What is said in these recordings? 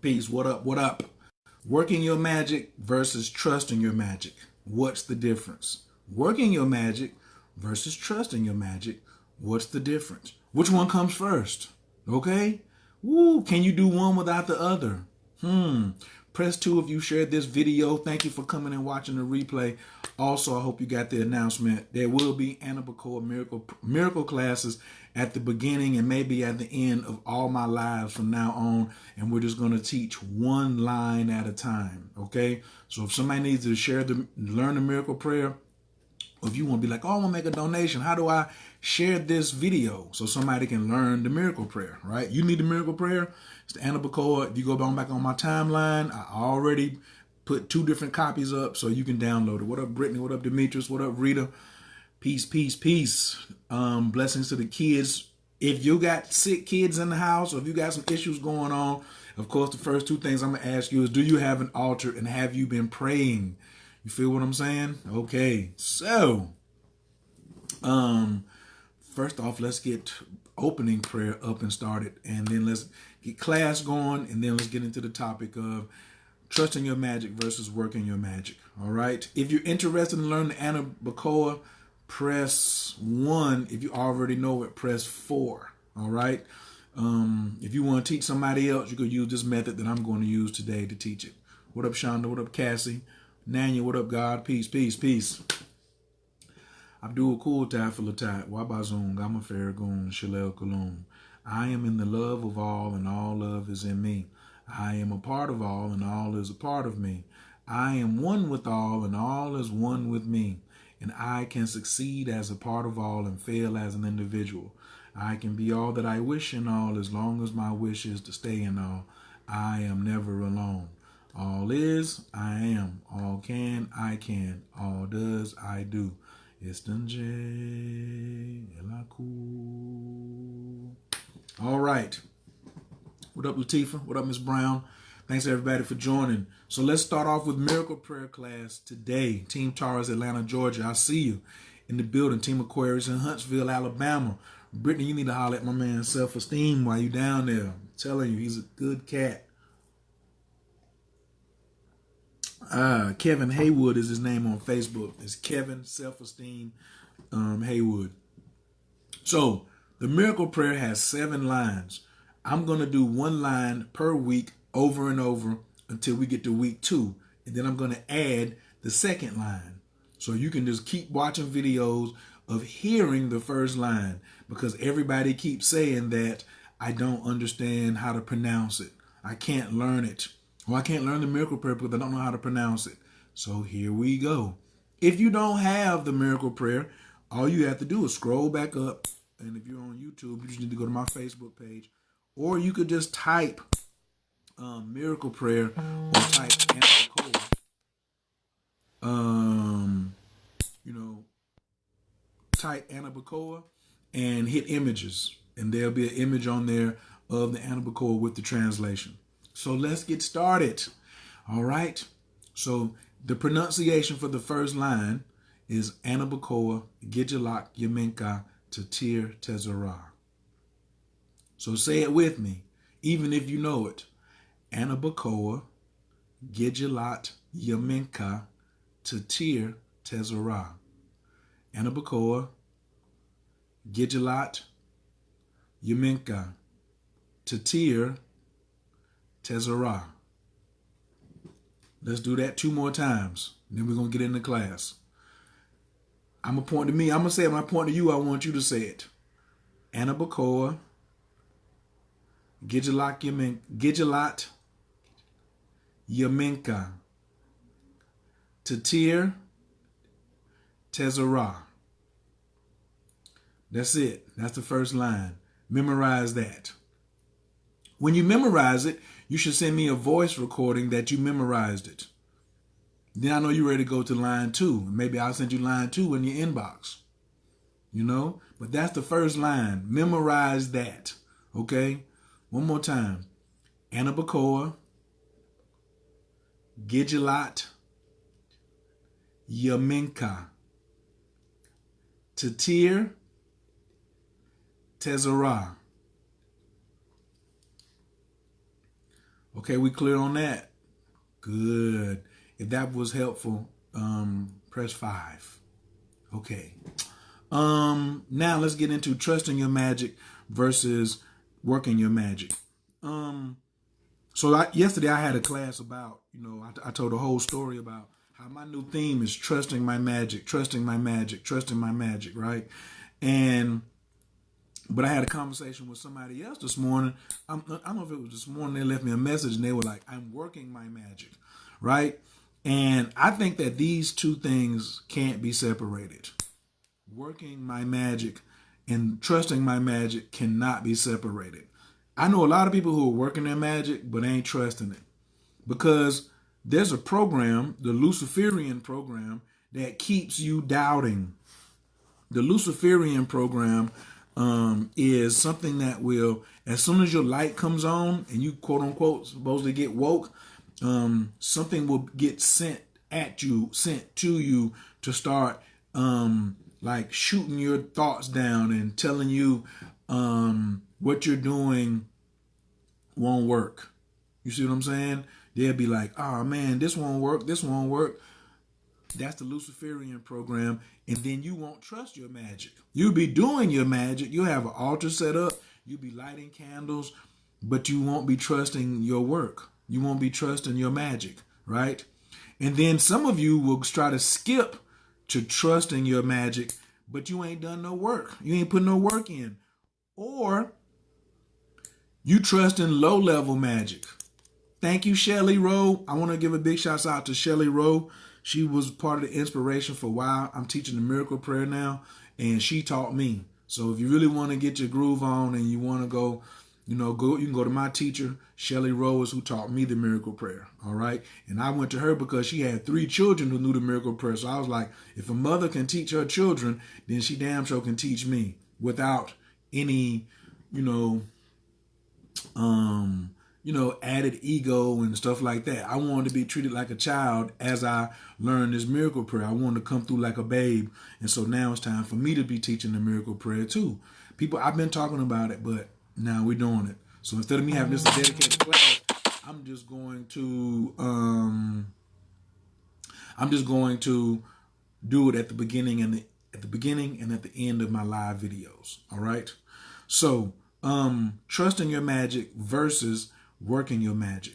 Peace. What up? What up? Working your magic versus trusting your magic. What's the difference? Working your magic versus trusting your magic. What's the difference? Which one comes first? Okay? Woo, can you do one without the other? Press 2 if you shared this video. Thank you for coming and watching the replay. Also, I hope you got the announcement. There will be Anna Bacoa miracle classes at the beginning and maybe at the end of all my lives from now on. And we're just going to teach one line at a time. Okay? So if somebody needs to learn the miracle prayer, or if you want to be like, oh, I want to make a donation, how do I share this video so somebody can learn the miracle prayer, right? You need the miracle prayer. It's the Anna Bacoa. If you go back on my timeline, I already put 2 different copies up so you can download it. What up, Brittany? What up, Demetrius? What up, Rita? Peace, peace, peace. Blessings to the kids. If you got sick kids in the house or if you got some issues going on, of course, the first 2 things I'm going to ask you is, do you have an altar and have you been praying? You feel what I'm saying? Okay, so first off, let's get opening prayer up and started, and then let's get class going, and then let's get into the topic of trusting your magic versus working your magic. All right. If you're interested in learning the Anna Bacoa, press 1. If you already know it, press 4. All right. If you want to teach somebody else, you could use this method that I'm going to use today to teach it. What up, Shonda? What up, Cassie? Nanya, what up, God? Peace, peace, peace. Abdul Cool Tide for Latai. Wabazung, Gama Farragoon, Shalel Kaloon. I am in the love of all, and all love is in me. I am a part of all, and all is a part of me. I am one with all, and all is one with me. And I can succeed as a part of all and fail as an individual. I can be all that I wish in all as long as my wish is to stay in all. I am never alone. All is, I am. All can, I can. All does, I do. All right. What up, Latifah? What up, Miss Brown? Thanks, everybody, for joining. So let's start off with Miracle Prayer class today. Team Taurus, Atlanta, Georgia. I see you in the building. Team Aquarius in Huntsville, Alabama. Brittany, you need to holler at my man Self-Esteem while you down there. I'm telling you, he's a good cat. Kevin Haywood is his name on Facebook. It's Kevin Self-Esteem Haywood. So the miracle prayer has 7 lines. I'm going to do 1 line per week over and over until we get to week 2. And then I'm going to add the second line. So you can just keep watching videos of hearing the first line, because everybody keeps saying that I don't understand how to pronounce it. I can't learn it. Well, I can't learn the miracle prayer because I don't know how to pronounce it. So here we go. If you don't have the miracle prayer, all you have to do is scroll back up. And if you're on YouTube, you just need to go to my Facebook page. Or you could just type miracle prayer or type Anna Bacoa. Type Anna Bacoa and hit images. And there'll be an image on there of the Anna Bacoa with the translation. So let's get started. All right. So the pronunciation for the first line is Anna Bacoa, Gijalak, Yamenka, Tatir, Tezerah. So say it with me, even if you know it. Anna Bacoa, Gijalat, Yamenka, Tatir, Tezerah. Anna Bacoa, Gijalat, Yamenka, Tatir, Tezerah. Let's do that 2 more times. Then we're going to get into class. I'm going to point to me. I'm going to say it. When I point to you, I want you to say it. Anna Bacoa, Gijalat, Yamenka, Tatir, Tezerah. That's it. That's the first line. Memorize that. When you memorize it, you should send me a voice recording that you memorized it. Then I know you're ready to go to line 2. Maybe I'll send you line 2 in your inbox. But that's the first line. Memorize that. Okay? One more time. Anna Bacoa, Gijalat, Yamenka, Tatir, Tezerah. Okay, we clear on that? Good. If that was helpful, press 5. Okay. Now let's get into trusting your magic versus working your magic. Yesterday I had a class about, I told a whole story about how my new theme is trusting my magic, trusting my magic, trusting my magic, right? But I had a conversation with somebody else this morning. I don't know if it was this morning. They left me a message and they were like, I'm working my magic, right? And I think that these two things can't be separated. Working my magic and trusting my magic cannot be separated. I know a lot of people who are working their magic but ain't trusting it, because there's a program, the Luciferian program, that keeps you doubting. The Luciferian program is something that will, as soon as your light comes on and you quote unquote supposedly get woke, something will get sent to you to start like shooting your thoughts down and telling you what you're doing won't work. You see what I'm saying? They'll be like, oh man, this won't work, this won't work. That's the Luciferian program. And then you won't trust your magic. You'll be doing your magic. You'll have an altar set up. You'll be lighting candles, but you won't be trusting your work. You won't be trusting your magic, right? And then some of you will try to skip to trusting your magic, but you ain't done no work. You ain't put no work in. Or you trust in low-level magic. Thank you, Shelly Rowe. I want to give a big shout out to Shelly Rowe. She was part of the inspiration for why I'm teaching the miracle prayer now, and she taught me. So if you really want to get your groove on and you want to go, you can go to my teacher, Shelly Rose, who taught me the miracle prayer. All right. And I went to her because she had 3 children who knew the miracle prayer. So I was like, if a mother can teach her children, then she damn sure can teach me without any, added ego and stuff like that. I wanted to be treated like a child as I learned this miracle prayer. I wanted to come through like a babe. And so now it's time for me to be teaching the miracle prayer too. People, I've been talking about it, but now we're doing it. So instead of me having this dedicated class, I'm just going to do it at the beginning and at the end of my live videos. All right. So trusting your magic versus working your magic.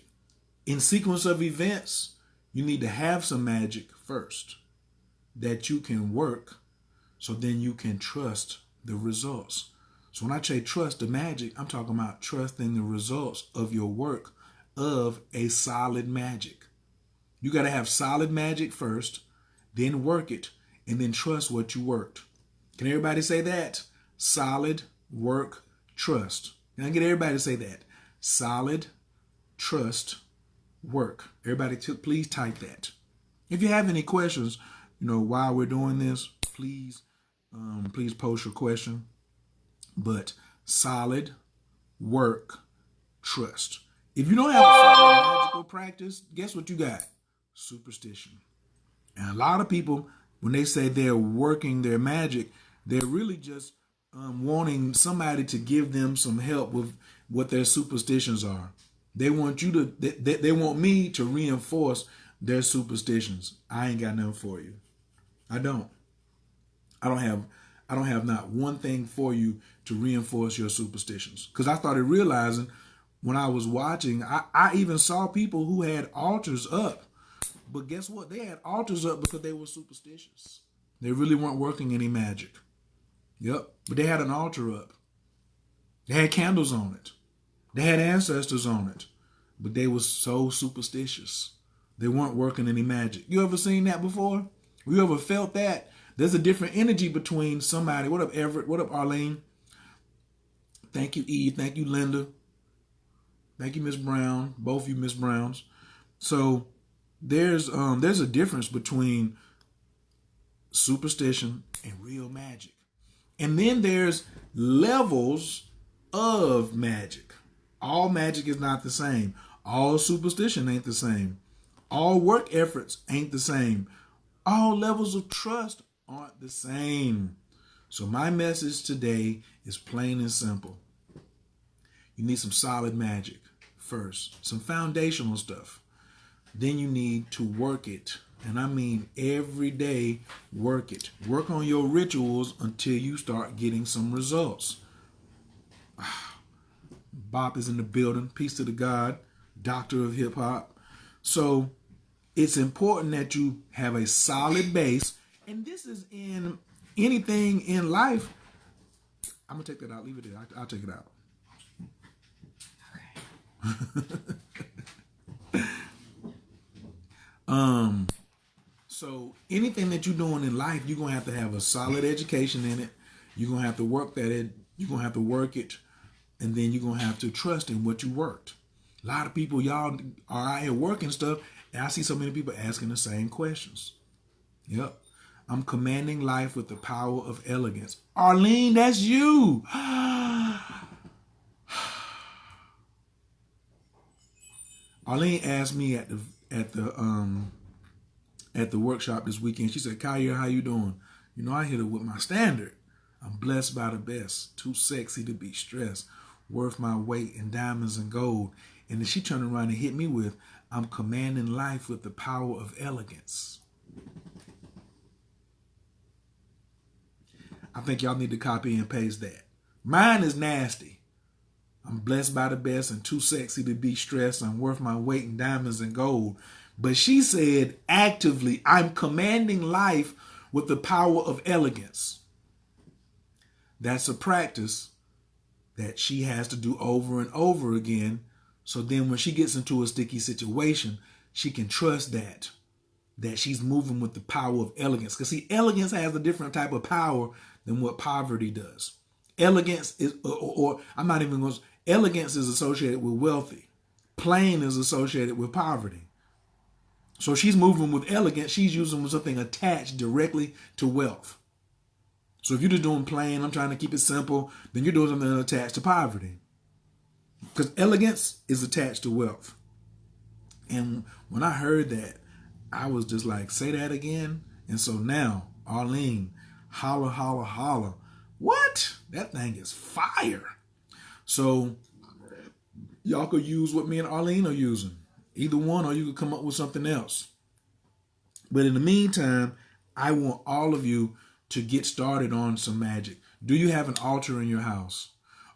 In sequence of events, you need to have some magic first that you can work, so then you can trust the results. So when I say trust the magic, I'm talking about trusting the results of your work of a solid magic. You got to have solid magic first, then work it, and then trust what you worked. Can everybody say that? Solid, work, trust. Can I get everybody to say that? Solid, trust, work. Everybody, please type that. If you have any questions, while we're doing this, please post your question. But solid, work, trust. If you don't have a solid magical practice, guess what you got? Superstition. And a lot of people, when they say they're working their magic, they're really just wanting somebody to give them some help with what their superstitions are. They want you to. They want me to reinforce their superstitions. I ain't got nothing for you. I don't. I don't have not one thing for you to reinforce your superstitions. Because I started realizing when I was watching, I even saw people who had altars up. But guess what? They had altars up because they were superstitious. They really weren't working any magic. Yep. But they had an altar up. They had candles on it. They had ancestors on it. But they were so superstitious. They weren't working any magic. You ever seen that before? You ever felt that? There's a different energy between somebody. What up, Everett? What up, Arlene? Thank you, Eve. Thank you, Linda. Thank you, Miss Brown. Both of you, Miss Browns. So there's a difference between superstition and real magic. And then there's levels of magic. All magic is not the same. All superstition ain't the same. All work efforts ain't the same. All levels of trust aren't the same. So my message today is plain and simple. You need some solid magic. first, some foundational stuff. Then you need to work it. And I mean every day, work it. Work on your rituals until you start getting some results. Bob is in the building. Peace to the God, doctor of hip hop. So it's important that you have a solid base. And this is in anything in life. I'm going to take that out. Leave it there. I'll take it out. So anything that you're doing in life, you're going to have a solid education in it. You're going to have to work that. You're going to have to work it. And then you're going to have to trust in what you worked. A lot of people, y'all are out here working stuff. And I see so many people asking the same questions. Yep. I'm commanding life with the power of elegance. Arlene, that's you. Arlene asked me at the workshop this weekend. She said, "Kaya, how you doing? You know, I hit her with my standard. I'm blessed by the best. Too sexy to be stressed. Worth my weight in diamonds and gold." And then she turned around and hit me with, "I'm commanding life with the power of elegance." I think y'all need to copy and paste that. Mine is nasty. I'm blessed by the best and too sexy to be stressed. I'm worth my weight in diamonds and gold. But she said actively, I'm commanding life with the power of elegance. That's a practice that she has to do over and over again. So then when she gets into a sticky situation, she can trust that she's moving with the power of elegance. Because see, elegance has a different type of power than what poverty does. Elegance is, or I'm not even going to, elegance is associated with wealthy. Plain is associated with poverty. So she's moving with elegance. She's using something attached directly to wealth. So if you're just doing plain, I'm trying to keep it simple, then you're doing something attached to poverty. Because elegance is attached to wealth. And when I heard that, I was just like, say that again. And so now, Arlene, holla, holla, holla. What? That thing is fire. So y'all could use what me and Arlene are using. Either one, or you could come up with something else. But in the meantime, I want all of you to get started on some magic. Do you have an altar in your house?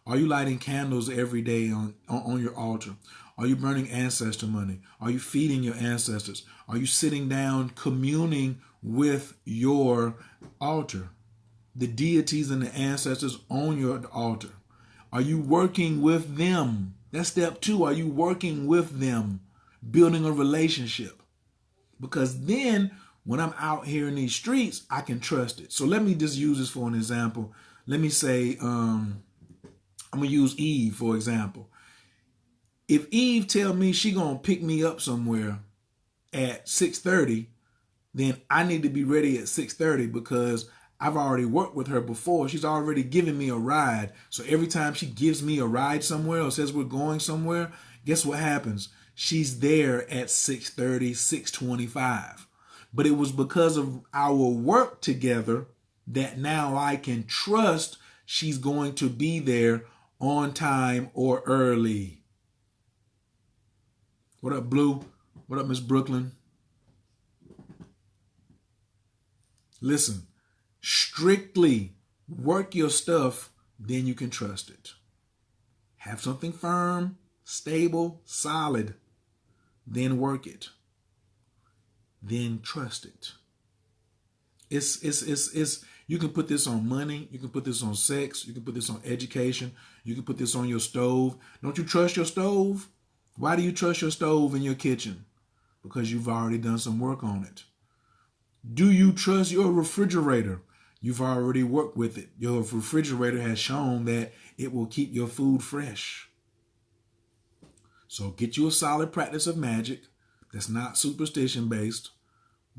Are you lighting candles every day on your altar? Are you burning ancestor money? Are you feeding your ancestors? Are you sitting down communing with your altar? The deities and the ancestors on your altar. Are you working with them? That's step 2. Are you working with them? Building a relationship. Because then when I'm out here in these streets, I can trust it. So let me just use this for an example. Let me say, I'm going to use Eve, for example. If Eve tell me she going to pick me up somewhere at 6:30, then I need to be ready at 6:30 because I've already worked with her before. She's already given me a ride. So every time she gives me a ride somewhere or says we're going somewhere, guess what happens? She's there at 6:30, 6:25. But it was because of our work together that now I can trust she's going to be there on time or early. What up, Blue? What up, Miss Brooklyn? Listen, strictly work your stuff, then you can trust it. Have something firm, stable, solid, then work it. Then trust it. It's you can put this on money, you can put this on sex, you can put this on education, you can put this on your stove. Don't you trust your stove? Why do you trust your stove in your kitchen? Because you've already done some work on it. Do you trust your refrigerator? You've already worked with it. Your refrigerator has shown that it will keep your food fresh. So get you a solid practice of magic that's not superstition based.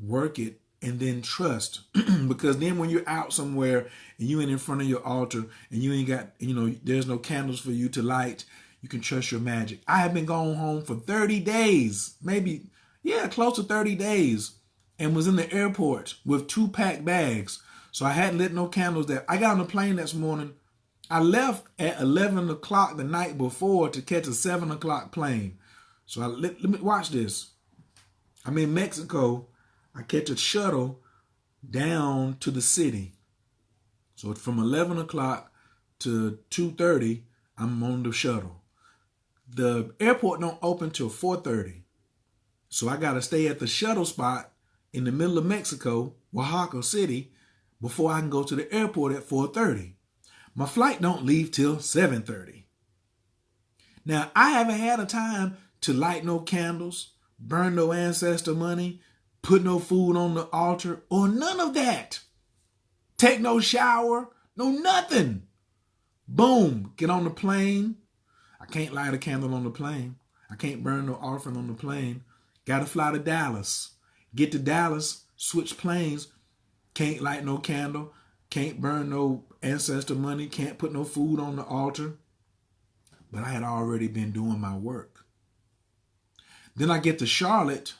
Work it and then trust. Because then when you're out somewhere and you ain't in front of your altar and you ain't got, there's no candles for you to light, you can trust your magic. I have been going home for 30 days, close to 30 days, and was in the airport with 2 packed bags. So I hadn't lit no candles there. I got on the plane this morning I left at 11 o'clock the night before to catch a 7 o'clock plane. So let me watch this. I'm in Mexico. I catch a shuttle down to the city. So from 11 o'clock to 2:30, I'm on the shuttle. The airport don't open till 4:30. So I got to stay at the shuttle spot in the middle of Mexico, Oaxaca City, before I can go to the airport at 4:30. My flight don't leave till 7:30. Now, I haven't had a time to light no candles, burn no ancestor money, put no food on the altar, or none of that. Take no shower, no nothing. Boom, get on the plane. I can't light a candle on the plane. I can't burn no offering on the plane. Got to fly to Dallas. Get to Dallas, switch planes. Can't light no candle. Can't burn no ancestor money. Can't put no food on the altar. But I had already been doing my work. Then I get to Charlotte,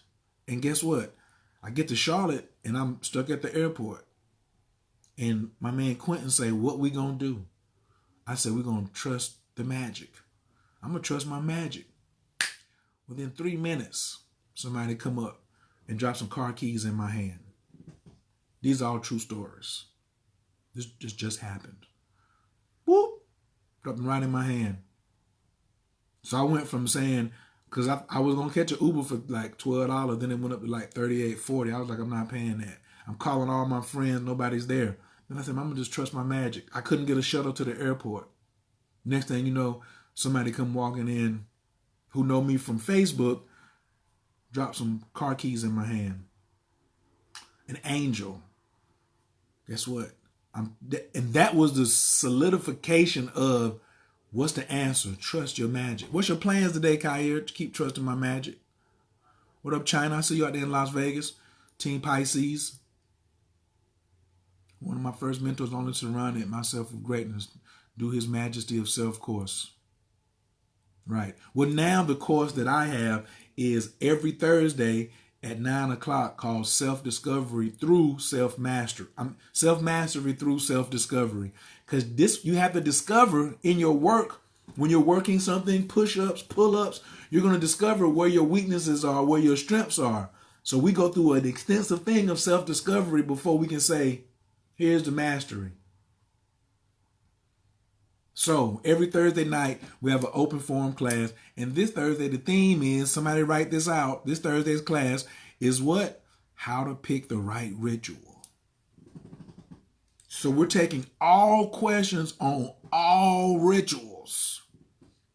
and guess what? I get to Charlotte, and I'm stuck at the airport. And my man Quentin say, what we gonna do? I said, we're gonna trust the magic. I'm gonna trust my magic. Within 3 minutes, somebody come up and drop some car keys in my hand. These are all true stories. This just happened. Whoop! Dropped them right in my hand. So I went from saying, because I was going to catch an Uber for like $12, then it went up to like $38, $40. I was like, I'm not paying that. I'm calling all my friends, nobody's there. Then I said, I'm going to just trust my magic. I couldn't get a shuttle to the airport. Next thing you know, somebody come walking in who know me from Facebook, drop some car keys in my hand. An angel. Guess what? And that was the solidification of what's the answer? Trust your magic. What's your plans today, Kyrie, to keep trusting my magic? What up, China? I see you out there in Las Vegas. Team Pisces. One of my first mentors only surrounded myself with greatness. Do his majesty of self course. Right. Well, now the course that I have is every Thursday at 9 o'clock called Self-Discovery Through Self-Mastery. Self-Mastery Through Self-Discovery. Because this you have to discover in your work, when you're working something, push-ups, pull-ups, you're going to discover where your weaknesses are, where your strengths are. So we go through an extensive thing of self-discovery before we can say, here's the mastery. So every Thursday night, we have an open forum class. And this Thursday, the theme is, somebody write this out, this Thursday's class is what? How to pick the right ritual. So we're taking all questions on all rituals.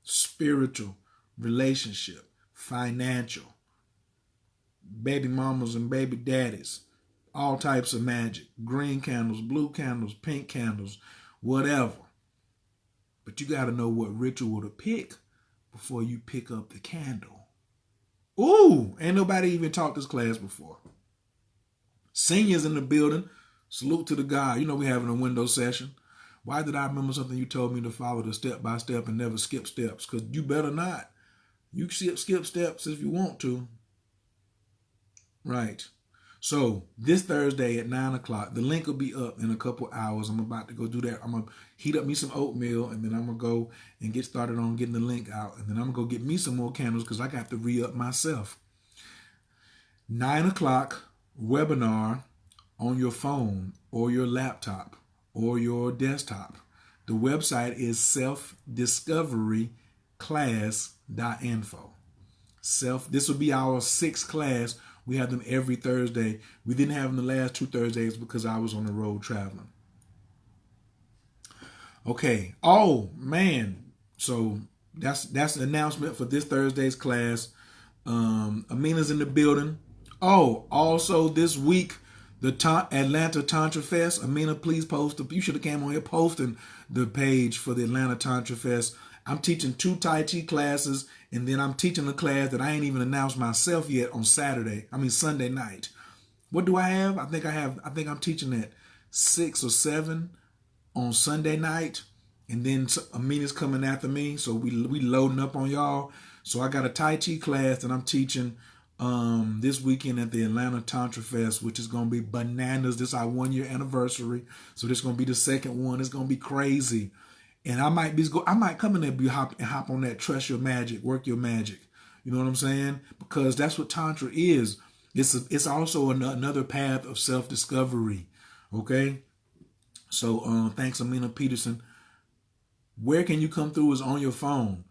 Spiritual, relationship, financial, baby mamas and baby daddies, all types of magic, green candles, blue candles, pink candles, whatever. But you got to know what ritual to pick before you pick up the candle. Ooh, ain't nobody even taught this class before. Seniors in the building, salute to the guy. You know we having a window session. Why did I remember something you told me to follow the step by step and never skip steps? Because you better not. You skip steps if you want to. Right. So this Thursday at 9 o'clock, the link will be up in a couple hours. I'm about to go do that. I'm going to heat up me some oatmeal, and then I'm going to go and get started on getting the link out. And then I'm going to go get me some more candles because I got to re-up myself. 9 o'clock webinar on your phone or your laptop or your desktop. The website is selfdiscoveryclass.info. This will be our 6th class. We have them every Thursday. We didn't have them the last 2 Thursdays because I was on the road traveling. Okay. Oh, man. So that's the announcement for this Thursday's class. Amina's in the building. Oh, also this week, the Atlanta Tantra Fest. Amina, please post. You should have came on here posting the page for the Atlanta Tantra Fest. I'm teaching 2 Tai Chi classes, and then I'm teaching a class that I ain't even announced myself yet on Sunday night. What do I have? I think I'm teaching at 6 or 7 on Sunday night, and then Amina's coming after me, so we loading up on y'all. So I got a Tai Chi class that I'm teaching this weekend at the Atlanta Tantra Fest, which is going to be bananas. This is our 1-year anniversary, so this is going to be the second one. It's going to be crazy. And I might come in there and hop on that trust your magic, work your magic. You know what I'm saying? Because that's what Tantra is. It's also another path of self-discovery. Okay? So thanks, Amina Peterson. Where can you come through is on your phone.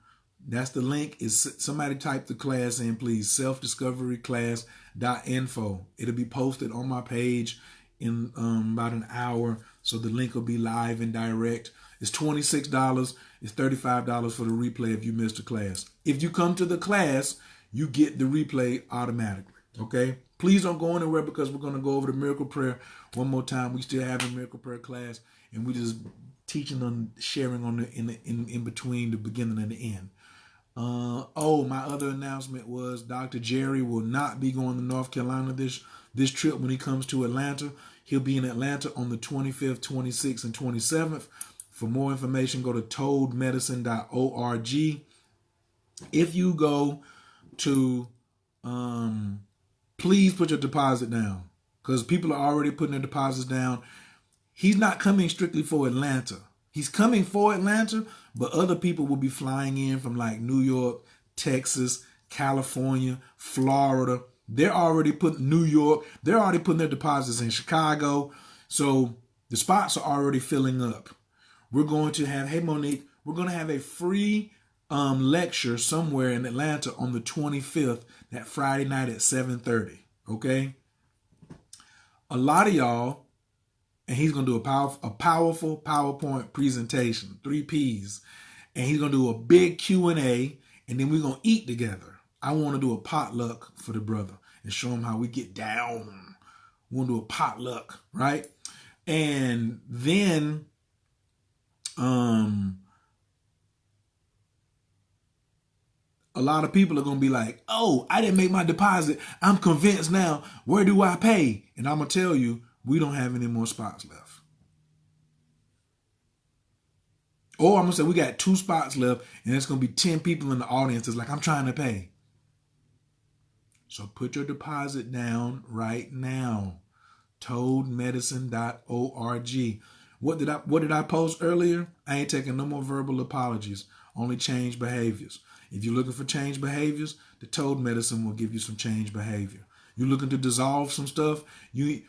That's the link. Is somebody type the class in, please. selfdiscoveryclass.info. It'll be posted on my page in about an hour. So the link will be live and direct. It's $26. It's $35 for the replay if you missed the class. If you come to the class, you get the replay automatically. Okay? Please don't go anywhere because we're going to go over the miracle prayer one more time. We still have a miracle prayer class, and we just teaching on sharing on in between the beginning and the end. My other announcement was Dr. Jerry will not be going to North Carolina this trip when he comes to Atlanta. He'll be in Atlanta on the 25th, 26th, and 27th. For more information, go to toldmedicine.org. If you go to, please put your deposit down because people are already putting their deposits down. He's not coming strictly for Atlanta. He's coming for Atlanta, but other people will be flying in from like New York, Texas, California, Florida. They're already putting their deposits in Chicago. So the spots are already filling up. We're going to have, hey Monique, we're going to have a free lecture somewhere in Atlanta on the 25th, that Friday night at 7:30. Okay? A lot of y'all, and he's going to do a powerful PowerPoint presentation, 3 Ps. And he's going to do a big Q&A, and then we're going to eat together. I want to do a potluck for the brother and show him how we get down. We want to do a potluck, right? And then a lot of people are going to be like, oh, I didn't make my deposit. I'm convinced now. Where do I pay? And I'm going to tell you, we don't have any more spots left. Or I'm going to say we got 2 spots left, and it's going to be 10 people in the audience that's like, I'm trying to pay. So put your deposit down right now. toldmedicine.org. What did I post earlier? I ain't taking no more verbal apologies, only change behaviors. If you're looking for change behaviors, the Told Medicine will give you some change behavior. You're looking to dissolve some stuff. A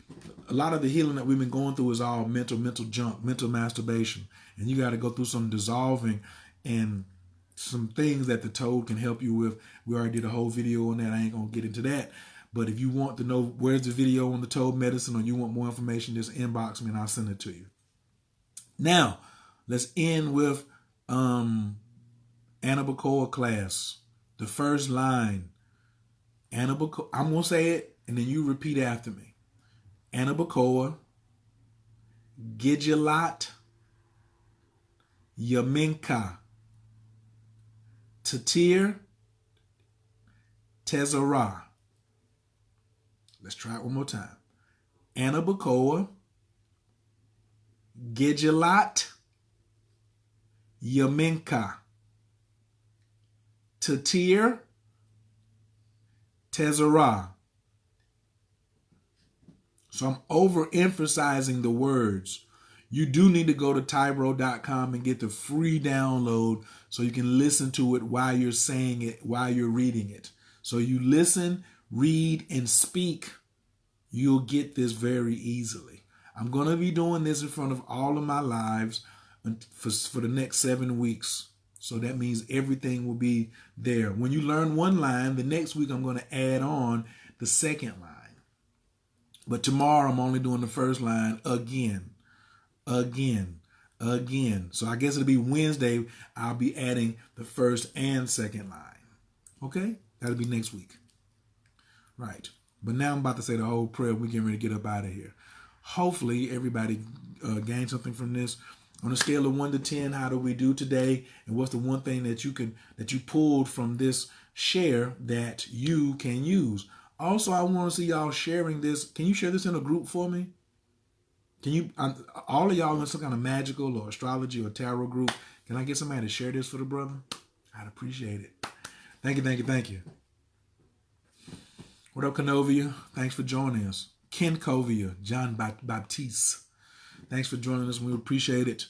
lot of the healing that we've been going through is all mental junk, mental masturbation. And you got to go through some dissolving and some things that the Told can help you with. We already did a whole video on that. I ain't going to get into that. But if you want to know where's the video on the Told Medicine or you want more information, just inbox me and I'll send it to you. Now, let's end with Anna Bacoa class. The first line. Anna Bacoa, I'm going to say it and then you repeat after me. Anna Bacoa, Gijilat, Yaminka, Tatir, Tezara. Let's try it one more time. Anna Bacoa, Gijilat, Yaminka, Tatir, Tezara. So I'm overemphasizing the words. You do need to go to Tybro.com and get the free download so you can listen to it while you're saying it, while you're reading it. So you listen, read, and speak. You'll get this very easily. I'm going to be doing this in front of all of my lives for the next 7 weeks. So that means everything will be there. When you learn one line, the next week I'm going to add on the second line. But tomorrow I'm only doing the first line again. So I guess it'll be Wednesday. I'll be adding the first and second line. Okay? That'll be next week. Right. But now I'm about to say the whole prayer. We're getting ready to get up out of here. Hopefully everybody gained something from this. On a scale of 1 to 10, how do we do today? And what's the one thing that you pulled from this share that you can use? Also, I want to see y'all sharing this. Can you share this in a group for me? Can you, all of y'all in some kind of magical or astrology or tarot group, can I get somebody to share this for the brother? I'd appreciate it. Thank you. What up, Canovia? Thanks for joining us. Ken Covia, John Baptiste. Thanks for joining us. We appreciate it.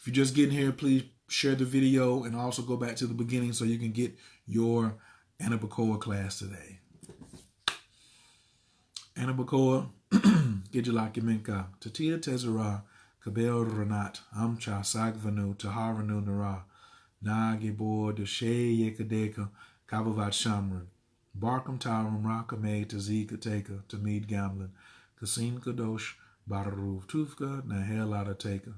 If you're just getting here, please share the video and also go back to the beginning so you can get your Anabacoa class today. Anabacoa, Gijalakiminka, Tatia Tezera, Kabel Renat, Amcha Sagvanu, Taharanu Nara, Nagibor, Deshe Yekadeka, Kabavat Shamran, Barkam Tarum, Rakame, Tazika Taker, Tamid Gamlin, Kasin Kadosh, Bararuv Tufka, Nahel Taker,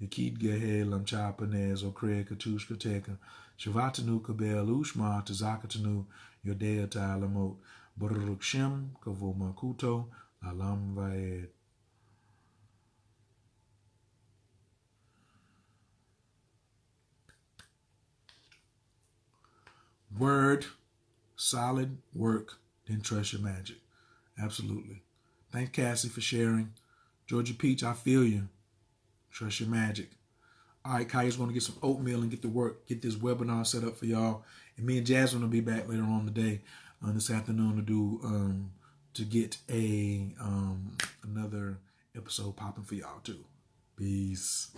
Yakid Gehe, Lamchapanez, Okre Katushka Taker, Shavatanu Kabel, Ushma, Tazakatanu, Yodea Talamot, Baruruk Shem, Kavoma Kuto, Alam Vaed. Word, solid work, then trust your magic. Absolutely. Thanks, Cassie, for sharing. Georgia Peach, I feel you. Trust your magic. All right, Kaya's going to get some oatmeal and get to work, get this webinar set up for y'all. And me and Jasmine will be back later on today, this afternoon, to do to get a another episode popping for y'all too. Peace.